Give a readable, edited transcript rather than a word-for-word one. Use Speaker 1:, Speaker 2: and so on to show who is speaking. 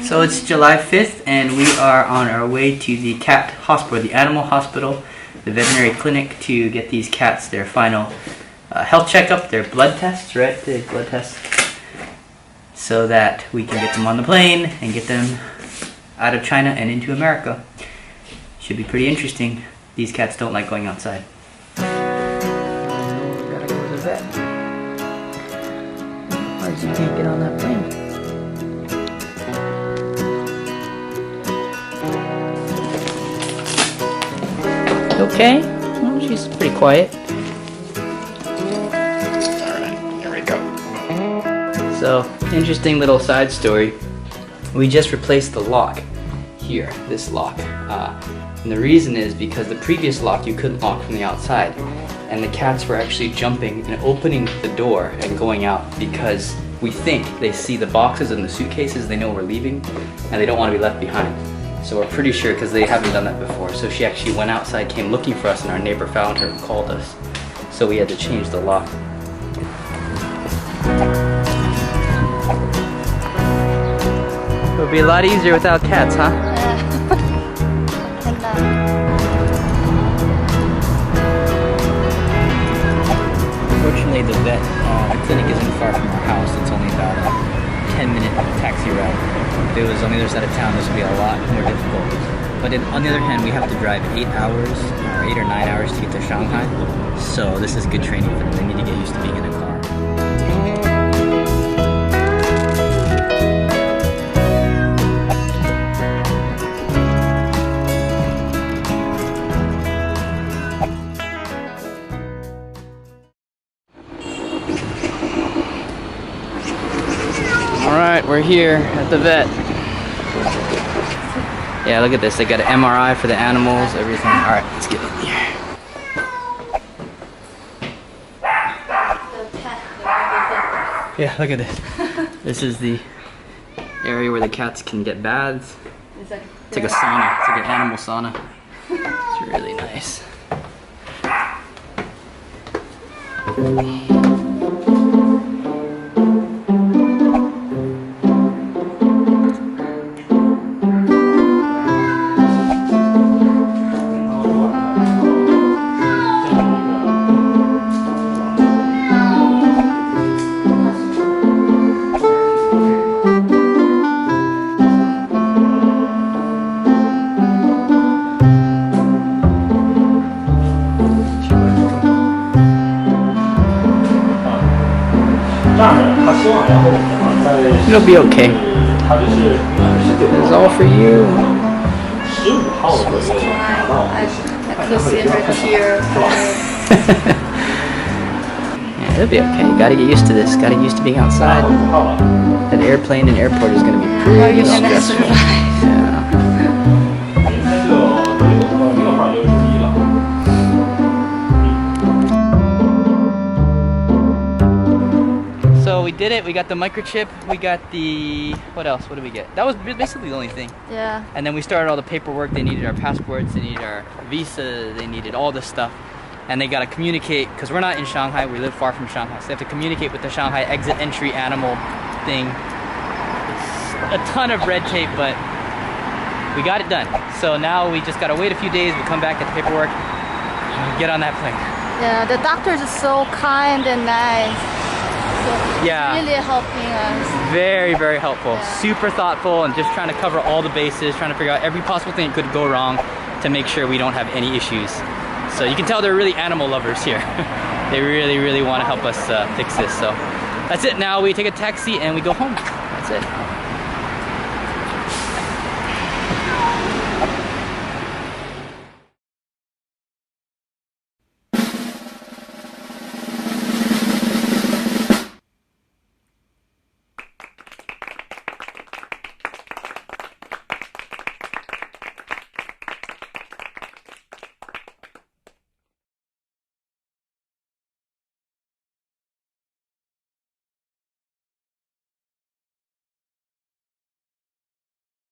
Speaker 1: So it's July 5th and we are on our way to the cat hospital, the animal hospital, the veterinary clinic to get these cats their final health checkup, their blood tests, right? The blood tests. So that we can get them on the plane and get them out of China and into America. Should be pretty interesting. These cats don't like going outside. Gotta go to the vet. Otherwise you can't get on that plane. Okay? Well, she's pretty quiet. Alright, here we go. So, interesting little side story. We just replaced the lock here, this lock. And the reason is because the previous lock you couldn't lock from the outside. And the cats were actually jumping and opening the door and going out because we think they see the boxes and the suitcases, they know we're leaving, and they don't want to be left behind. So we're pretty sure, because they haven't done that before. So she actually went outside, came looking for us, and our neighbor found her and called us. So we had to change the lock. It would be a lot easier without cats, huh? Fortunately, the vet, the clinic isn't far from our house. It's only about a 10-minute taxi ride. If it was on the other side of town, this would be a lot more difficult. But on the other hand, we have to drive 8 hours, or 8 or 9 hours to get to Shanghai. So this is good training for them. They need to get used to being in a car. Alright, we're here at the vet. Yeah, look at this. They got an MRI for the animals, everything. Alright, let's get in here. Yeah, look at this. This is the area where the cats can get baths. It's like a sauna. It's like an animal sauna. It's really nice. It'll be okay. This is all for you.
Speaker 2: I could see her tear.
Speaker 1: Yeah, it'll be okay. You gotta get used to this. Gotta get used to being outside. That airplane and airport is gonna be pretty stressful. Yeah. So we did it. We got the microchip. We got the, what else? What did we get? That was basically the only thing.
Speaker 2: Yeah.
Speaker 1: And then we started all the paperwork. They needed our passports. They needed our visa. They needed all this stuff. And they got to communicate, because we're not in Shanghai. We live far from Shanghai. So they have to communicate with the Shanghai exit entry animal thing. It's a ton of red tape, but we got it done. So now we just got to wait a few days. We come back, get the paperwork, and get on that plane.
Speaker 2: Yeah, the doctors are so kind and nice. So
Speaker 1: Yeah.
Speaker 2: Really helping us.
Speaker 1: Very, very helpful.
Speaker 2: Yeah.
Speaker 1: Super thoughtful and just trying to cover all the bases, trying to figure out every possible thing that could go wrong to make sure we don't have any issues. So you can tell they're really animal lovers here. They really, really want to help us fix this. So that's it. Now we take a taxi and we go home. That's it.